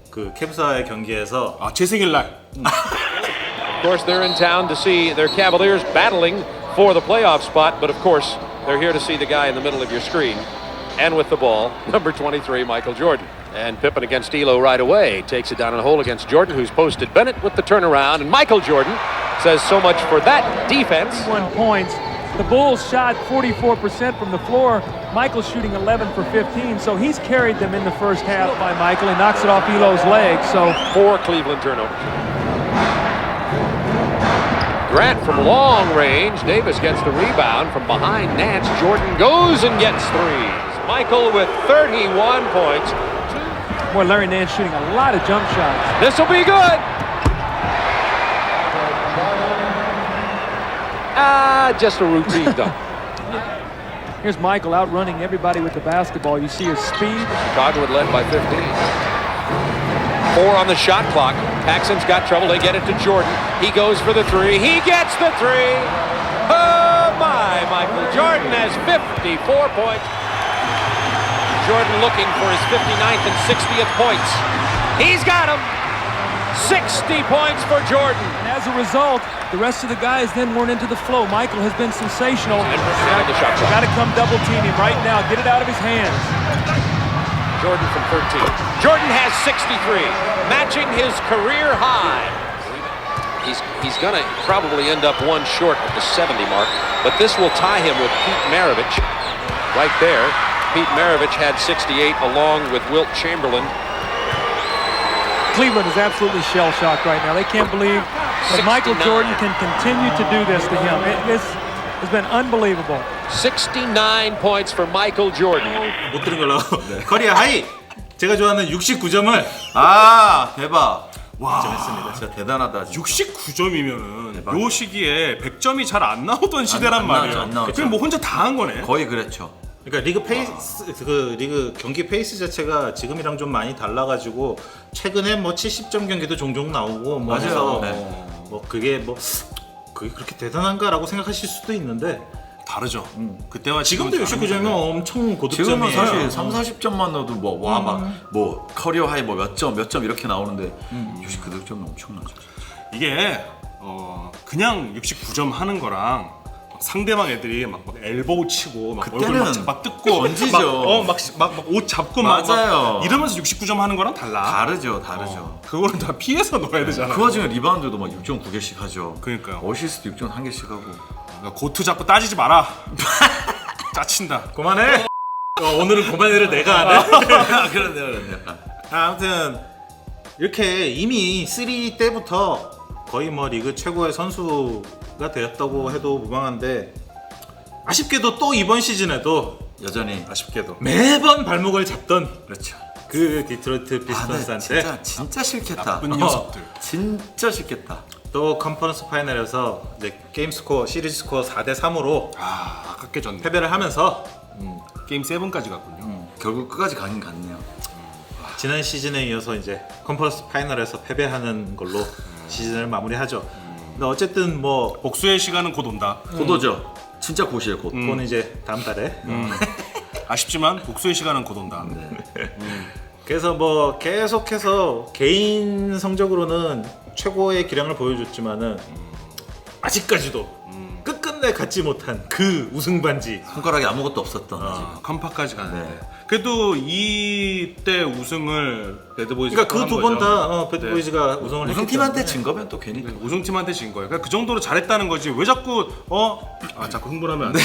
그 캡사의 경기에서 제 생일날. Of course, they're in town to see their Cavaliers battling for the playoff spot, but of course, they're here to see the guy in the middle of your screen. And with the ball, number 23, Michael Jordan. And Pippen against Elo right away. Takes it down in a hole against Jordan, who's posted Bennett with the turnaround. And Michael Jordan says so much for that defense. 1 points. The Bulls shot 44% from the floor. Michael's shooting 11 for 15, so he's carried them in the first half by Michael. He knocks it off Elo's leg, so 4 Cleveland turnovers. Grant from long range. Davis gets the rebound from behind Nance. Jordan goes and gets threes. Michael with 31 points. boy, Larry Nance shooting a lot of jump shots. This will be good. Just a routine dunk. Here's Michael outrunning everybody with the basketball. You see his speed. Dogwood led by 15. 4 on the shot clock. Paxson's got trouble. They get it to Jordan. He goes for the 3. He gets the 3. Oh my! Michael Jordan has 54 points. Jordan looking for his 59th and 60th points. He's got him. 60 points for Jordan. And as a result, the rest of the guys then weren't into the flow. Michael has been sensational. And behind the shot clock. Got to come double team him right now. Get it out of his hands. Jordan from 13. Jordan has 63, matching his career high. He's going to probably end up 1 short of the 70 mark, but this will tie him with Pete Maravich right there. Pete Maravich had 68 along with Wilt Chamberlain. Cleveland is absolutely shell-shocked right now. They can't believe that Michael 69. Jordan can continue to do this to him. This has been unbelievable. 69 points for Michael Jordan. 못 들은 걸로. 커리어 하이. 제가 좋아하는 69점을 아 대박. 와 했습니다. 진짜 대단하다. 진짜. 69점이면은 요 시기에 100점이 잘 안 나오던 시대란 안 말이에요. 나오죠, 안 나오죠. 그럼 뭐 혼자 다 한 거네. 거의 그랬죠. 그러니까 리그 페이스 그 리그 경기 페이스 자체가 지금이랑 좀 많이 달라가지고 최근에 뭐 70점 경기도 종종 나오고 뭐 맞아요. 해서 네. 뭐 그게 그렇게 대단한가라고 생각하실 수도 있는데 다르죠. 그때와 지금도 지금은 69점이면 엄청 고득점이에요. 지금은 사실 3-40점만 넣어도 뭐 와 막 뭐 커리어 하이 뭐 몇 점 이렇게 나오는데 69득점은 엄청나죠. 이게 그냥 69점 하는 거랑 상대방 애들이 막 엘보우 치고 막 얼굴 막 그때는 잡아 뜯고 던지죠. 막 옷 잡고 맞아요. 막 이러면서 69점 하는 거랑 달라. 다르죠. 그거는 다 피해서 넣어야 되잖아. 그 와중에 리바운드도 막 6.9개씩 하죠. 그러니까요. 어시스트 6.1개씩 하고. 그러니까 고투 잡고 따지지 마라. 짜친다. 그만해. 오늘은 그만해를 내가 하네. 그런데요. 아무튼 이렇게 이미 3 때부터 거의 뭐 리그 최고의 선수가 되었다고 해도 무방한데 아쉽게도 또 이번 시즌에도 여전히 아쉽게도. 매번 발목을 잡던 그렇죠. 그 디트로이트 피스톤스한테 진짜 싫겠다. 나쁜 녀석들. 진짜 싫겠다. 또 컨퍼런스 파이널에서 이제 게임 스코어 시리즈 스코어 4대 3으로 아깝게 졌네. 패배를 하면서 게임 7까지 갔군요. 결국 끝까지 가긴 갔네요. 지난 시즌에 이어서 이제 컨퍼런스 파이널에서 패배하는 걸로 시즌을 마무리하죠. 근데 어쨌든 뭐 복수의 시간은 곧 온다. 곧오죠. 진짜 곧이에요. 곧. 그건 이제 다음 달에. 아쉽지만 복수의 시간은 곧 온다. 그래서 뭐 계속해서 개인 성적으로는 최고의 기량을 보여줬지만은 아직까지도 끝끝내 갖지 못한 그 우승 반지. 손가락에 아무것도 없었던. 아직. 컴파까지 갔는데. 네. 그래도 이때 우승을 배드보이즈가 그러니까 그 두 번 다 배드보이즈가 우승을 했기 우승팀한테 때문에. 진 거면 또 괜히. 우승팀한테 진 거예요. 그러니까 그 정도로 잘했다는 거지. 왜 자꾸 자꾸 흥분하면 안 돼.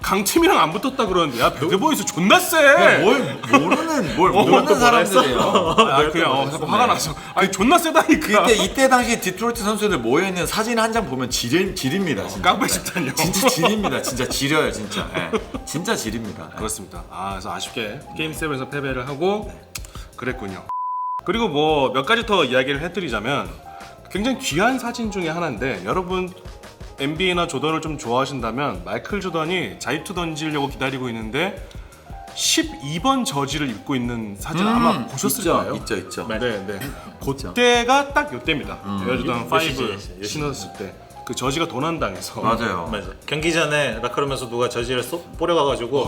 강팀이랑 안 붙었다 그러는데 야 배드보이즈 존나 세. 뭘 모르는 사람들이에요. 그냥 자꾸 화가 나서. 아니 존나 세다니까. 이때 당시 디트로이트 선수들 모여 있는 사진 한 장 보면 질입니다. 진짜. 깡패 집단요. 진짜 질입니다. 진짜 지려요, 진짜. 네. 진짜 질입니다. 그렇습니다. 그래서 아쉽게 게임 7에서 패배를 하고 그랬군요. 그리고 뭐 몇 가지 더 이야기를 해드리자면 굉장히 귀한 사진 중에 하나인데 여러분 NBA나 조던을 좀 좋아하신다면 마이클 조던이 자유투 던지려고 기다리고 있는데 12번 저지를 입고 있는 사진 아마 보셨을 거예요. 있죠. 네. 그때가 딱 요때입니다. 에어조던 몇 시즌? 5 신었을 때 그 저지가 도난당해서 맞아요. 맞아. 경기 전에 라커룸에서 누가 저지를 뿌려가가지고.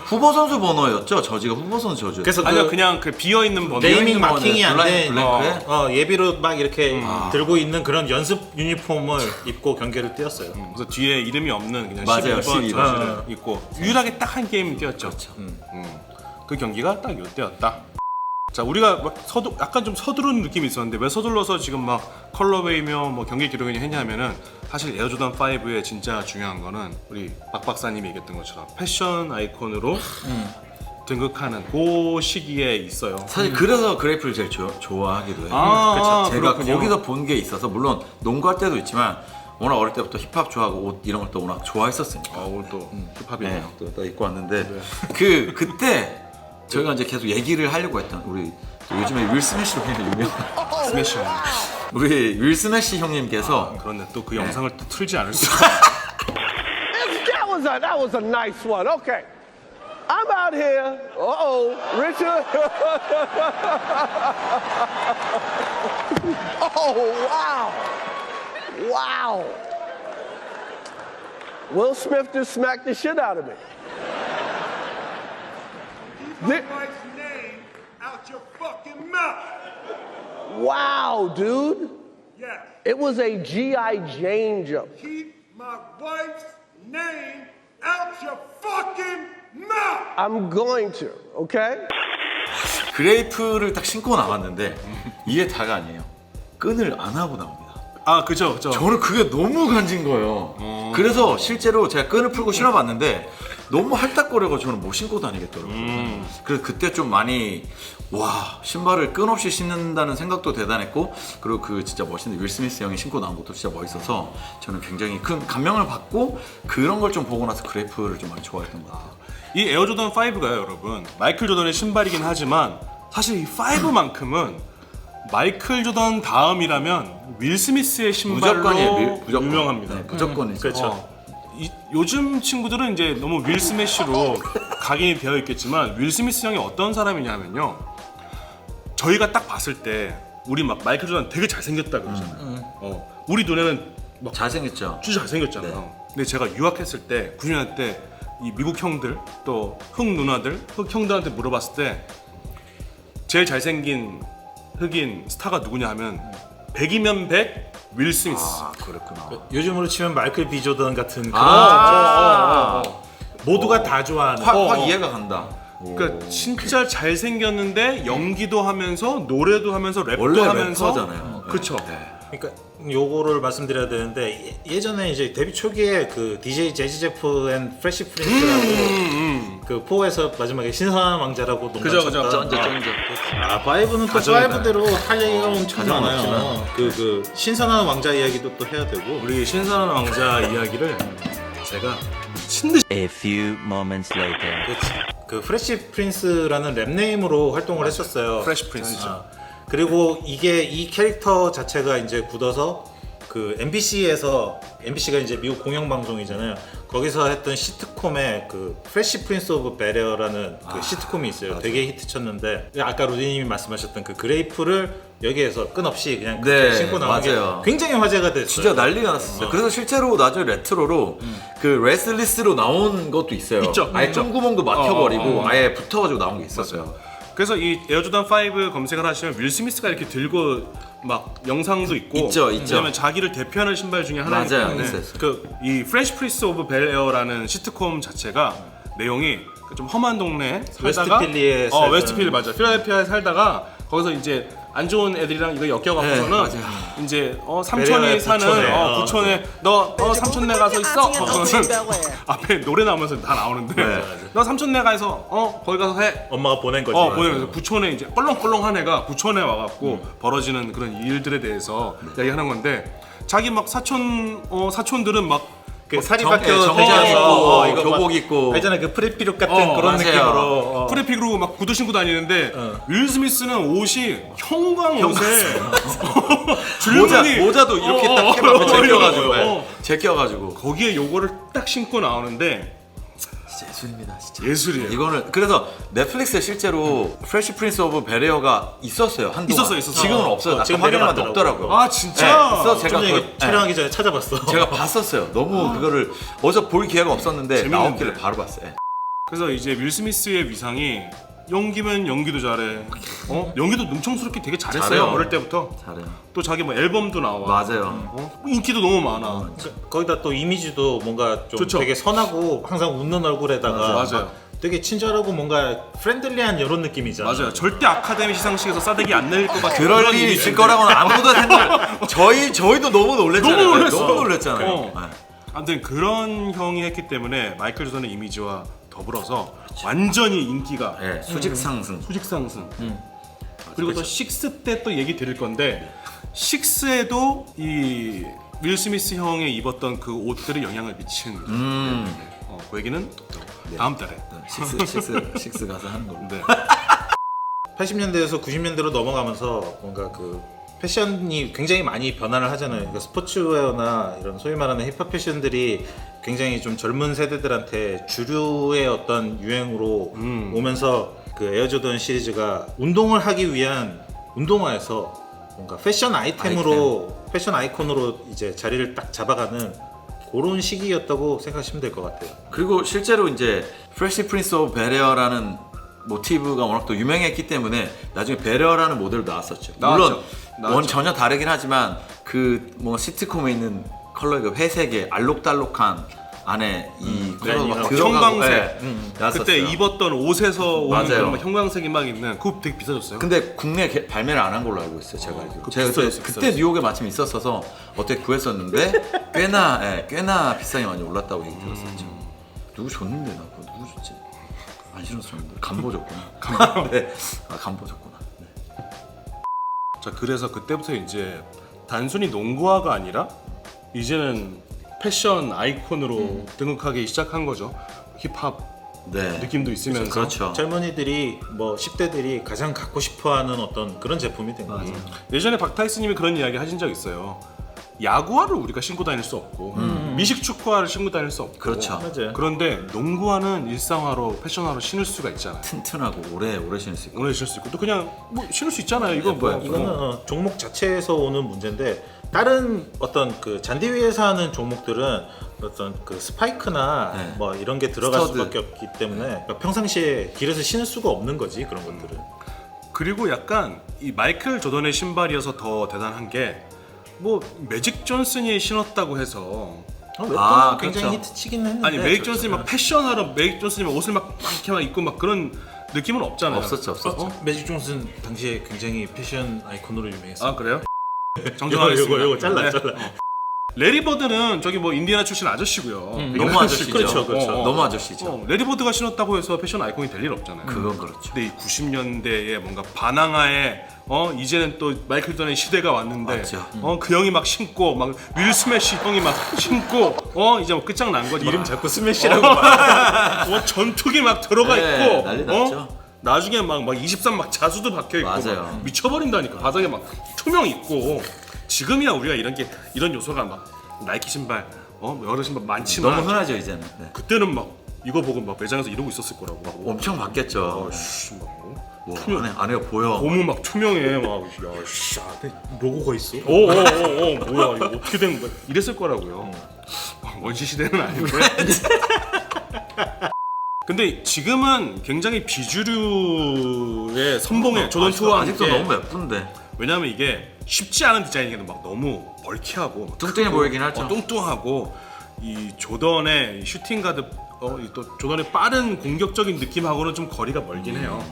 후보 선수 번호였죠. 저지가 후보 선수 저지. 그래서 아니요 그냥 그 비어있는 번호. 네이밍 마킹이 안 된 블랭크에 예비로 막 이렇게 들고 있는 그런 연습 유니폼을 입고 경기를 뛰었어요. 그래서 뒤에 이름이 없는 그냥 맞아요, 12번 12번. 저지를 입고 유일하게 딱 한 게임 뛰었죠. 그 경기가 딱 요때였다. 자, 우리가 막 약간 좀 서두르는 느낌이 있었는데 왜 서둘러서 지금 막 컬러웨이며 뭐 경기 기록이냐 했냐면은 사실 에어조단 5의 진짜 중요한 거는 우리 박 박사님이 얘기했던 것처럼 패션 아이콘으로 등극하는 그 시기에 있어요. 사실 그래서 그레이프를 제일 좋아하기도 해요. 아, 제가 그렇군요. 거기서 본 게 있어서 물론 농구할 때도 있지만 워낙 어릴 때부터 힙합 좋아하고 옷 이런 것도 워낙 좋아했었으니까. 오늘 또 힙합이네요. 네, 또 입고 왔는데 그때 저희가 이제 계속 얘기를 하려고 했던 우리 또 요즘에 윌 스매시로 유명한 스매시. 우리 윌 스매시 형님께서 그런데 또 그 영상을 또 틀지 않을 수. That was a nice one. Okay. I'm out here. Uh-oh. Richard. Oh, wow. Wow. Will Smith just smacked the shit out of me. Thi- name out your fucking mouth. Wow, dude. Yes. It was a G.I. Jane jump. Keep my wife's name out your fucking mouth. I'm going to, okay? 그레이프를 딱 신고 나왔는데 이게 다가 아니에요. 끈을 안 하고 나옵니다. 아, 그죠. 저는 그게 너무 간진 거예요. 그래서 실제로 제가 끈을 풀고 신어봤는데 너무 할딱거려서 저는 못 신고 다니겠더라고요. 그래서 그때 좀 많이 와 신발을 끈 없이 신는다는 생각도 대단했고 그리고 그 진짜 멋있는 윌 스미스 형이 신고 나온 것도 진짜 멋있어서 저는 굉장히 큰 감명을 받고 그런 걸 좀 보고 나서 그레이프를 좀 많이 좋아했던 것 같아요. 이 에어조던 5가요, 여러분. 마이클 조던의 신발이긴 하지만 사실 이 5만큼은 마이클 조던 다음이라면 윌 스미스의 신발로 무조건이에요. 무조건. 유명합니다. 네, 무조건이죠. 그렇죠. 요즘 친구들은 이제 너무 윌 스매시로 각인이 되어 있겠지만 윌 스미스 형이 어떤 사람이냐면요. 저희가 딱 봤을 때 우리 막 마이클 조던 되게 잘생겼다 그러잖아요. 우리 눈에는 막 잘생겼죠. 진짜 잘생겼잖아요. 근데 제가 유학했을 때 90년대 때 이 미국 형들 또 흑 누나들, 흑 형들한테 물어봤을 때 제일 잘생긴 흑인 스타가 누구냐 하면 100이면 100 윌 스미스. 아 그렇구나. 요즘으로 치면 마이클 B 조던 같은 그런 뭐 모두가 다 좋아하는 확 이해가 간다. 그러니까 진짜 잘생겼는데 연기도 하면서 노래도 하면서 랩도 원래 하면서 래퍼잖아요. 그렇죠. 그러니까 요거를 말씀드려야 되는데 예전에 이제 데뷔 초기에 그 DJ 재즈 제프 앤 프레시 프린스라고 그 포에서 마지막에 신선한 왕자라고 그죠, 그죠. 농담쳤던 아 5는 또 가정이다. 5대로 할 얘기가 엄청 가정은 많아요. 그 신선한 왕자 이야기도 또 해야 되고 우리 신선한 왕자 이야기를 제가 친듯이 A few moments later. 그 프레시 프린스라는 랩 네임으로 활동을 했었어요. 프레시 프린스죠. 아, 그리고 이게 이 캐릭터 자체가 이제 굳어서 그 MBC가 이제 미국 공영 방송이잖아요. 거기서 했던 시트콤에 그 프레시 프린스 오브 베레어라는 그 시트콤이 있어요. 되게 히트쳤는데 아까 로디님이 말씀하셨던 그 그레이프를 여기에서 끈없이 그냥 네, 신고 나온 게 맞아요. 굉장히 화제가 됐어요. 진짜 난리가 났었어요. 그래서 실제로 나중에 레트로로 그 레슬리스로 나온 것도 있어요. 있죠. 아예 있죠. 똥구멍도 막혀버리고 아예 붙어가지고 나온 게 있었어요. 그래서 이 에어조단 5 검색을 하시면 윌 스미스가 이렇게 들고 막 영상도 있고 있죠. 왜냐면 자기를 대표하는 신발 중에 하나이기 맞아요. 때문에 있어요. 그이 프레시 프린스 오브 벨 에어라는 시트콤 자체가 내용이 좀 험한 동네 살다가 웨스트필리에 살던- 웨스트필리 맞아. 필라델피아에 살다가 거기서 이제 안 좋은 애들이랑 이거 엮여갖고서는 네, 맞아요. 이제 삼촌이 베레어의 사는 부촌에. 부촌에 너 삼촌네 가서 있어. 그러면 앞에 노래 나오면서 다 나오는데 너 삼촌네 가서 거기 가서 해. 엄마가 보낸 거지. 보내면서 부촌에 이제 껄렁껄렁한 애가 부촌에 와갖고 벌어지는 그런 일들에 대해서 이야기하는 건데 자기 막 사촌들은 막 그 살이 정장 박혀 입고, 다녀서 이거 교복 입고. 알잖아 그 프리피룩 같은 그런 맞아요. 느낌으로 프레픽으로 막 구두 신고 다니는데 윌 스미스는 옷이 형광 옷에 줄무늬 모자도 이렇게 딱 해갖고 제껴가지고 이거. 제껴가지고 거기에 요거를 딱 신고 나오는데 진짜 예술입니다. 진짜. 예술이에요. 이거는 그래서 넷플릭스에 실제로 프레시 프린스 오브 베레어가 있었어요. 한동안. 있었어요. 지금은 없어요. 아까 지금 확인해봤는데 내려갔더라고요. 없더라고요. 아 진짜? 네, 그래서 제가 좀 전에 그, 촬영하기 전에 찾아봤어. 제가 봤었어요. 너무 그거를 어디서 볼 기회가 없었는데 재밌는데. 나왔길래 바로 봤어요. 그래서 이제 윌 스미스의 위상이 연기면 연기도 잘해. 연기도 능청스럽게 되게 잘했어요. 잘해요. 어릴 때부터. 잘해요. 또 자기 뭐 앨범도 나와. 맞아요. 인기도 너무 많아. 거기다 또 이미지도 뭔가 좀 좋죠. 되게 선하고 항상 웃는 얼굴에다가 맞아요. 되게 친절하고 뭔가 프렌들리한 이런 느낌이잖아요. 맞아요. 절대 아카데미 시상식에서 싸대기 안 내릴 것 같은 그럴 그런 일이 이미지. 있을 거라고는 아무도 생각. 저희도 너무 놀랬잖아요. 너무 놀랬어. 너무 놀랬잖아요. 어. 네. 아무튼 그런 형이 했기 때문에 마이클 조던의 이미지와 더불어서 완전히 인기가 네, 수직 상승. 수직 상승. 그리고 또 식스 때 또 얘기 드릴 건데 식스에도 이 윌 스미스 형이 입었던 그 옷들이 영향을 미치는 거죠. 그 얘기는 다음 달에. 식스 가서 하는 걸로. 네. 80년대에서 90년대로 넘어가면서 뭔가 그 패션이 굉장히 많이 변화를 하잖아요. 그러니까 스포츠웨어나 이런 소위 말하는 힙합 패션들이 굉장히 좀 젊은 세대들한테 주류의 어떤 유행으로 오면서 그 에어조던 시리즈가 운동을 하기 위한 운동화에서 뭔가 패션 아이템으로 패션 아이콘으로 이제 자리를 딱 잡아가는 그런 시기였다고 생각하시면 될 것 같아요. 그리고 실제로 이제 프레시 프린스 오브 베레어라는 모티브가 워낙 또 유명했기 때문에 나중에 베레어라는 모델도 나왔었죠. 물론 원 전혀 다르긴 하지만 그 뭔가 시트콤에 있는 컬러의 그 회색의 알록달록한 안에 이 컬러가 막 들어가고 형광색. 나왔었어요. 그때 입었던 옷에서 오는 맞아요. 그런 막 형광색이 막 있는 그거 되게 비싸졌어요. 근데 국내 발매를 안 한 걸로 알고 있어요. 제가 알기로. 그거 제가 비싸졌어요, 그때 뉴욕에 마침 있었어서 어떻게 구했었는데 꽤나 비싸게 많이 올랐다고 얘기 들었었죠. 누구 줬는데 나 그거 누구 줬지? 안 신었었는데 간보 줬구나. 네, 간보 줬구나. 네. 자, 그래서 그때부터 이제 단순히 농구화가 아니라 이제는 패션 아이콘으로 등극하기 시작한 거죠. 힙합 네. 느낌도 있으면서. 그렇죠. 젊은이들이 뭐 10대들이 가장 갖고 싶어하는 어떤 그런 제품이 된 거죠. 예전에 박타이스님이 그런 이야기 하신 적 있어요. 야구화를 우리가 신고 다닐 수 없고 미식 축구화를 신고 다닐 수 없고 그렇죠. 맞아요. 그런데 농구화는 일상화로 패션화로 신을 수가 있잖아요. 튼튼하고 오래 신을 수 있고. 오래 신을 수 있고 또 그냥 뭐 신을 수 있잖아요. 이거 뭐 이거는 종목 자체에서 오는 문제인데 다른 어떤 그 잔디 위에서 하는 종목들은 어떤 그 스파이크나 네. 뭐 이런 게 들어갈 스터드. 수밖에 없기 때문에 그러니까 평상시에 길에서 신을 수가 없는 거지 그런 것들은. 그리고 약간 이 마이클 조던의 신발이어서 더 대단한 게 뭐 매직 존슨이 신었다고 해서 웹툰 굉장히 그렇죠. 히트치긴 했는데 아니 매직 존슨이 막 패션하러 매직 존슨이 막 옷을 막 이렇게 막 입고 막 그런 느낌은 없잖아요. 없었죠. 매직 존슨 당시에 굉장히 패션 아이콘으로 유명했어요. 아 그래요? 정정하겠습니다. 이거 잘라. 레리 버드는 저기 뭐 인디애나 출신 아저씨고요. 너무 아저씨죠. 그렇죠. 너무 아저씨죠. 레리 버드가 신었다고 해서 패션 아이콘이 될 일 없잖아요. 그건 그렇죠. 근데 이 90년대에 뭔가 반항하에 이제는 또 마이클 조던의 시대가 왔는데 맞죠. 그 형이 막 신고 막 윌 스매시 형이 막 신고 이제 뭐 끝장난 거지. 이름 자꾸 스매시라고 전투기 막 들어가 네, 있고 난리 났죠. 나중에 막 23 막 자수도 박혀 있고 맞아요. 막 미쳐버린다니까. 바닥에 막 투명 있고. 지금이야 우리가 이런 요소가 막 나이키 신발 여러 신발 많지만 너무 흔하죠 이제는. 네. 그때는 막 이거 보고 막 매장에서 이러고 있었을 거라고. 막 엄청 바뀌었죠. 뭐 안에가 보여. 고무 막 투명해 막 로고가 있어. 뭐야 이거 어떻게 된 거야 이랬을 거라고요. 원시 시대는 아니고요. 근데 지금은 굉장히 비주류의 선봉에 조던 2와 아직도 함께 너무 예쁜데. 왜냐면 이게 쉽지 않은 디자인이기도 막 너무 벌키하고 막 뚱뚱해 크고, 보이긴 하죠. 뚱뚱하고 이 조던의 슈팅 가드 또 조던의 빠른 공격적인 느낌하고는 좀 거리가 멀긴 해요.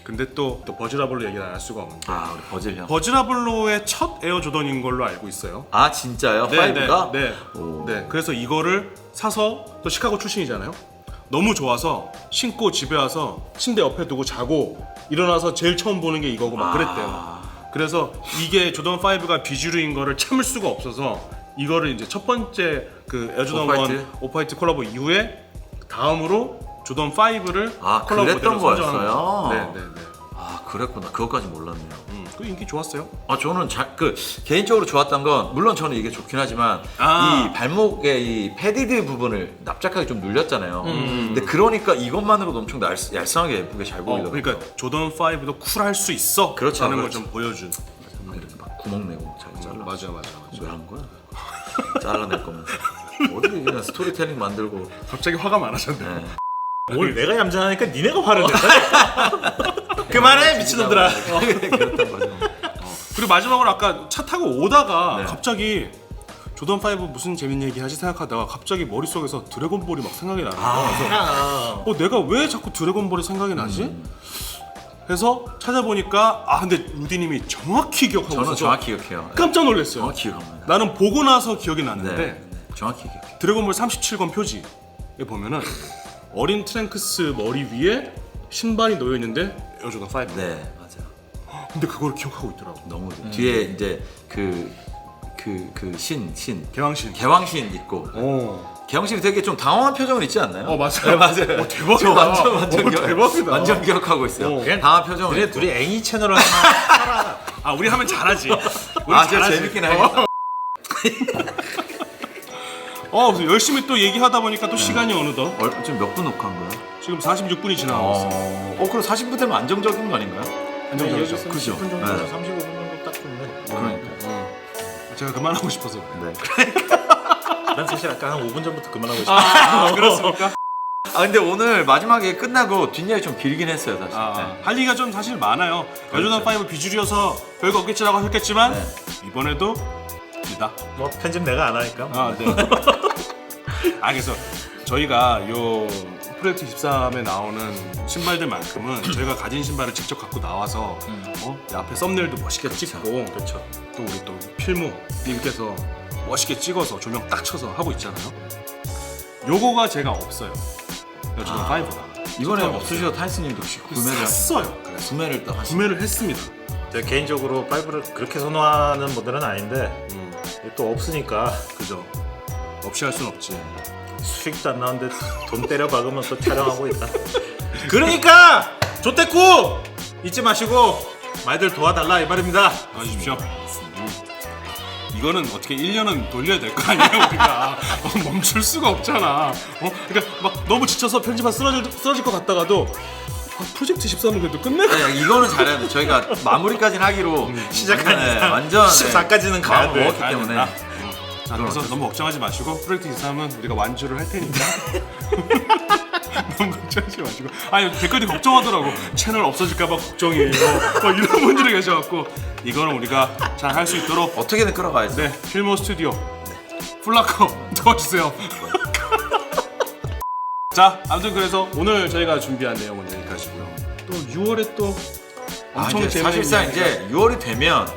근데 또 버즈라블로 얘기를 안 할 수가 없는데 우리 버즐 형. 버즈라블로의 첫 에어 조던인 걸로 알고 있어요. 아 진짜요? 파이브가? 네. 그래서 이거를 사서 또 시카고 출신이잖아요. 너무 좋아서 신고 집에 와서 침대 옆에 두고 자고 일어나서 제일 처음 보는 게 이거고 막 그랬대요. 그래서 이게 조던 5가 비주류인 거를 참을 수가 없어서 이거를 이제 첫 번째 그 에어조던 1 오프화이트 콜라보 이후에 다음으로 조던 5를 콜라보 그랬던 모델로 선정한 거였어요? 거예요. 네. 그랬구나. 그것까지 몰랐네요. 그 인기 좋았어요. 저는 개인적으로 좋았던 건 물론 저는 이게 좋긴 하지만 이 발목에 이 패디드 부분을 납작하게 좀 눌렸잖아요. 근데 그러니까 이것만으로도 엄청 얄쌍하게 예쁘게 잘 보이더라고요. 그러니까 조던 5도 쿨할 수 있어. 그렇죠, 라는 걸 그렇죠. 좀 보여준. 이렇게 막 구멍 내고 잘 잘라. 맞아. 왜 한 거야? 잘라낼 거면서 어디 그냥 스토리텔링 만들고. 갑자기 화가 많아졌네. 네. 뭘 내가 얌전하니까 니네가 화를 냈다. 그만해 미친놈들아. 그랬던 거죠. 그리고 마지막으로 아까 차 타고 오다가 네. 갑자기 조던 5 무슨 재밌는 얘기 하지 생각하다가 갑자기 머릿속에서 드래곤볼이 막 생각이 나는 거야. 그래서 내가 왜 자꾸 드래곤볼이 생각이 나지? 해서 찾아보니까 근데 루디님이 정확히 기억하고 저는 있어서 정확히 기억해요. 깜짝 놀랐어요. 정확히 기억합니다. 나는 보고 나서 기억이 나는데 네, 정확히 기억해요. 드래곤볼 37권 표지에 보면은 어린 트랭크스 머리 위에 신발이 놓여 있는데 에어조던 5. 네, 맞아요. 근데 그걸 기억하고 있더라고. 너무 뒤에 이제 신 개왕신. 있고 개왕신이 되게 좀 당황한 표정을 있지 않나요? 맞아요. 네, 맞아요. 대박이다. 저 완전 대박이다. 완전 기억하고 있어요. 당황한 표정을. 그래 둘이 애니 채널을 하나 우리 하면 잘하지. 진짜 재밌긴 하겠다. 그래서 열심히 또 얘기하다 보니까 또 시간이 어느덧 지금 몇 분 녹화한 거야? 지금 46분이 지나가고 있어요. 그럼 40분 되면 안정적인 거 아닌가요? 안정적이죠. 그죠? 10분 정도, 네. 35분 정도 딱 좋네. 그러니까. 제가 그만하고 싶어서. 네. 난 사실 아까 한 5분 전부터 그만하고 싶어. 그렇습니까? 근데 오늘 마지막에 끝나고 뒷이야기 좀 길긴 했어요, 사실. 네. 할 얘기가 좀 사실 많아요. 에어조던 5 비주류여서 별거 없겠지라고 하셨겠지만 이번에도 있다. 뭐 편집 내가 안 하니까. 네. 그래서 저희가 요 프로젝트 23에 나오는 신발들만큼은 저희가 가진 신발을 직접 갖고 나와서 앞에 썸네일도 멋있게 찍고 그렇죠. 또 우리 또 필모님께서 멋있게 찍어서 조명 딱 쳐서 하고 있잖아요. 요거가 제가 없어요. 에어조던 5가 이번에 없으셔도 타이슨님도 혹시 구매를 샀어요. 구매를 딱 하시고. 구매를 했습니다. 제가 개인적으로 5를 그렇게 선호하는 모델은 아닌데 또 없으니까 그죠. 없이 할 순 없지. 수익도 안 나오는데 돈 때려 박으면 또 촬영하고 있다. 그러니까 조태쿠 잊지 마시고 많이들 도와달라 이 말입니다. 와주십시오. 이거는 어떻게 1년은 돌려야 될 거 아니에요 우리가. 멈출 수가 없잖아. 그러니까 막 너무 지쳐서 편집만 쓰러질 것 같다가도 프로젝트 13은 그래도 끝내고. 이거는 잘해야 돼. 저희가 마무리까지는 하기로 시작한 이상 완전 14까지는 가야 돼. 먹었기 때문에. 자, 그래서 너무 걱정하지 마시고 프로젝트 23은 우리가 완주를 할 테니까 너무 걱정하지 마시고. 댓글이 걱정하더라고. 채널 없어질까봐 걱정이에요. 이런 분들이 계셔갖고 이거는 우리가 잘 할 수 있도록 어떻게든 끌어가야죠. 네, 필모 스튜디오 플라커 도와주세요. 자, 아무튼 그래서 오늘 저희가 준비한 내용은 여기까지고요. 또 6월에 또 엄청 이제 재밌는 사실상 이야기가- 이제 6월이 되면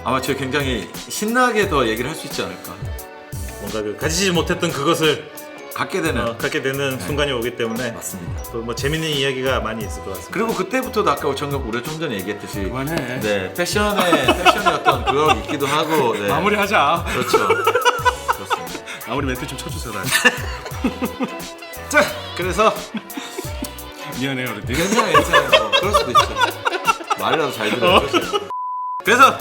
아마 저희 굉장히 신나게 더 얘기를 할 수 있지 않을까. 뭔가 그 가지지 못했던 그것을 갖게 되는. 갖게 되는 순간이 오기 때문에 맞습니다. 또 뭐 재밌는 이야기가 많이 있을 것 같습니다. 그리고 그때부터도 아까 정각 우리가 좀 전에 얘기했듯이 그만해. 네, 패션의 어떤 그거 있기도 하고. 네. 마무리하자. 그렇죠. 그렇습니다. 마무리 멘트 좀 쳐주세요. 나. 자, 그래서 미안해요, 우리. 괜찮아요. 그럴 수도 있죠. 말이라도 잘 들어요. 그래서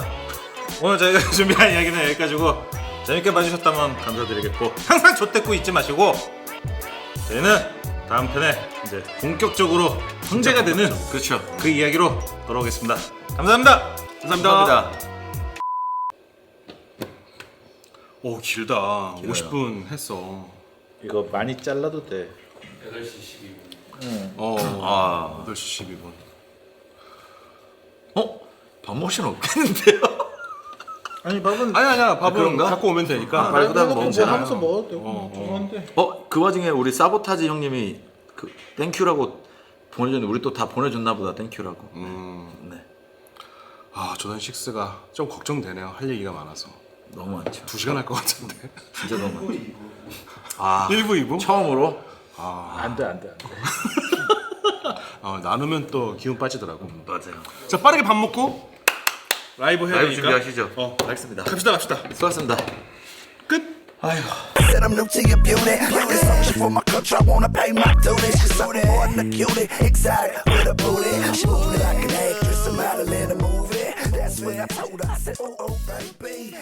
오늘 저희가 준비한 이야기는 여기까지고 재밌게 봐주셨다면 감사드리겠고 항상 조태쿠 잊지 마시고 저희는 다음 편에 이제 본격적으로 형제가 되는 그렇죠. 그 이야기로 돌아오겠습니다. 감사합니다. 감사합니다. 오, 길다. 50분 했어. 이거 많이 잘라도 돼. 8시 12분. 밥머신 없겠는데요? 아니 밥은 아니야. 밥은 그런가? 갖고 오면 되니까. 말고 다 먹으면 되나요? 하면서 먹어도 되고 좋아한데. 그 와중에 우리 사보타지 형님이 그 땡큐라고 보내줬는데 우리 또 다 보내줬나 보다. 땡큐라고. 네. 조던 6가 좀 걱정되네요. 할 얘기가 많아서. 너무 많죠. 2시간 할 것 같은데. 진짜 너무 많죠. 1부, 2부? 처음으로 안돼. 나누면 또 기운 빠지더라고. 맞아요. 자, 빠르게 밥 먹고 라이브 해야 라이브 되니까. 준비하시죠. 알겠습니다. 갑시다. 수고하셨습니다. 끝. 아휴. Said I'm new to your beauty. This song for my country. I wanna pay my dues. She's so more than a cutie. Exotic with a booty. She moving like an actress, a model in a movie. That's when I told her. I said, oh, baby.